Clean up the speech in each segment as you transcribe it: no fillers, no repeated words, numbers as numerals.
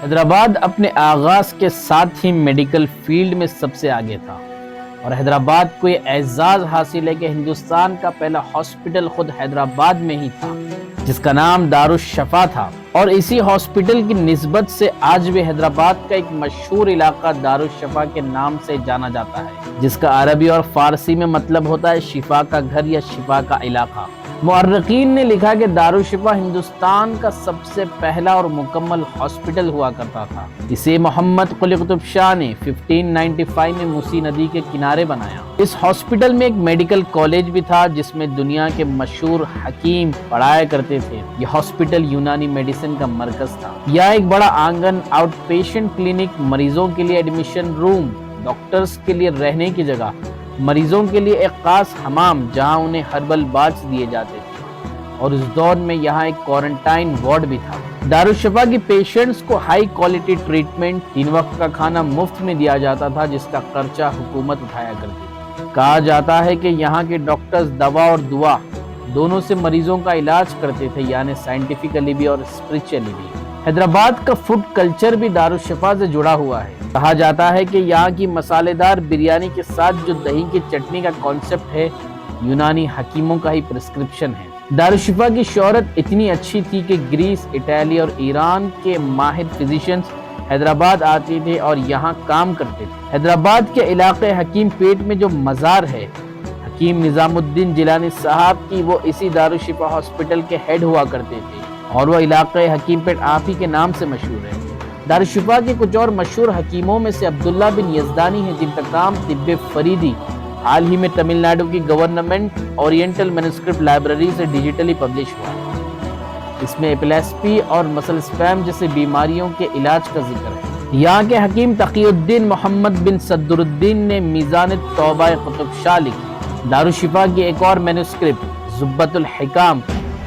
حیدرآباد اپنے آغاز کے ساتھ ہی میڈیکل فیلڈ میں سب سے آگے تھا اور حیدرآباد کو یہ اعزاز حاصل ہے کہ ہندوستان کا پہلا ہاسپٹل خود حیدرآباد میں ہی تھا جس کا نام دارالشفا تھا، اور اسی ہاسپٹل کی نسبت سے آج بھی حیدرآباد کا ایک مشہور علاقہ دارالشفا کے نام سے جانا جاتا ہے، جس کا عربی اور فارسی میں مطلب ہوتا ہے شفا کا گھر یا شفا کا علاقہ۔ مؤرخین نے لکھا کہ دارالشفا ہندوستان کا سب سے پہلا اور مکمل ہاسپٹل ہوا کرتا تھا۔ اسے محمد قلی قطب شاہ نے 1595 میں موسی ندی کے کنارے بنایا۔ اس ہاسپٹل میں ایک میڈیکل کالج بھی تھا جس میں دنیا کے مشہور حکیم پڑھایا کرتے تھے۔ یہ ہاسپٹل یونانی میڈیسن کا مرکز تھا۔ یہاں ایک بڑا آنگن، آؤٹ پیشنٹ کلینک، مریضوں کے لیے ایڈمیشن روم، ڈاکٹرز کے لیے رہنے کی جگہ، مریضوں کے لیے ایک خاص حمام جہاں انہیں ہربل باتھ دیے جاتے تھے، اور اس دور میں یہاں ایک کوارنٹائن وارڈ بھی تھا۔ دارالشفا کی پیشنٹس کو ہائی کوالٹی ٹریٹمنٹ، 3 وقت کا کھانا مفت میں دیا جاتا تھا جس کا خرچہ حکومت اٹھایا کرتی تھی۔ کہا جاتا ہے کہ یہاں کے ڈاکٹرز دوا اور دعا دونوں سے مریضوں کا علاج کرتے تھے، یعنی سائنٹیفکلی بھی اور اسپرچولی بھی۔ حیدرآباد کا فوڈ کلچر بھی دارالشفا سے جڑا ہوا ہے۔ کہا جاتا ہے کہ یہاں کی مسالے دار بریانی کے ساتھ جو دہی کی چٹنی کا کانسیپٹ ہے، یونانی حکیموں کا ہی پرسکرپشن ہے۔ دارالشفا کی شہرت اتنی اچھی تھی کہ گریس، اٹالی اور ایران کے ماہر فزیشنز حیدرآباد آتے تھے اور یہاں کام کرتے تھے۔ حیدرآباد کے علاقے حکیم پیٹ میں جو مزار ہے حکیم نظام الدین جیلانی صاحب کی، وہ اسی دارالشفا ہاسپٹل کے ہیڈ ہوا کرتے تھے، اور وہ علاقے حکیم پیٹ آپ ہی کے نام سے مشہور ہے۔ دارالشفا کے کچھ اور مشہور حکیموں میں سے عبداللہ بن یزدانی ہیں جن کا کام طب فریدی حال ہی میں تمل ناڈو کی گورنمنٹ اورینٹل مینوسکرپٹ لائبریری سے ڈیجیٹلی پبلش ہوا ہے۔ اس میں ایپلیسپی اور مسل اسپیم جیسے بیماریوں کے علاج کا ذکر ہے۔ یہاں کے حکیم تقی الدین محمد بن صدر الدین نے میزان توبہ قطب شاہ لکھی۔ دارالشفا کی ایک اور مینوسکرپٹ زبۃ الحکام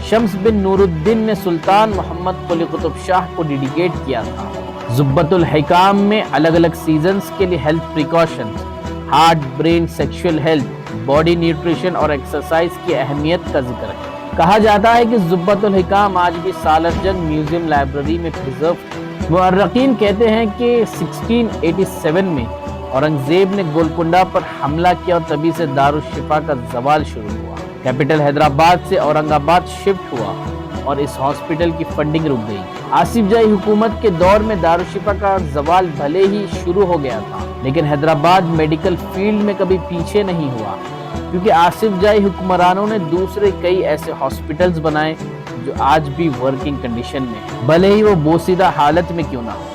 شمس بن نور الدین نے سلطان محمد قلی قطب شاہ کو ڈیڈیکیٹ کیا تھا۔ زبۃ الحکام میں الگ الگ سیزنز کے لیے health precautions, heart, brain, sexual health, body nutrition اور ایکسرسائز کی اہمیت کا ذکر ہے۔ کہا جاتا ہے کہ زبۃ الحکام آج بھی سالار جنگ میوزیم لائبریری میں پرزرو ہے۔ مؤرخین کہتے ہیں کہ 1687 میں اورنگزیب نے گولکنڈہ پر حملہ کیا اور تبھی سے دارالشفا کا زوال شروع ہوا۔ کیپٹل حیدرآباد سے اورنگ آباد شفٹ ہوا اور اس ہاسپٹل کی فنڈنگ رک گئی۔ آصف جاہی حکومت کے دور میں دارالشفا کا زوال بھلے ہی شروع ہو گیا تھا، لیکن حیدرآباد میڈیکل فیلڈ میں کبھی پیچھے نہیں ہوا، کیونکہ آصف جاہی حکمرانوں نے دوسرے کئی ایسے ہاسپٹلز بنائے جو آج بھی ورکنگ کنڈیشن میں ہیں، بھلے ہی وہ بوسیدہ حالت میں کیوں نہ ہو۔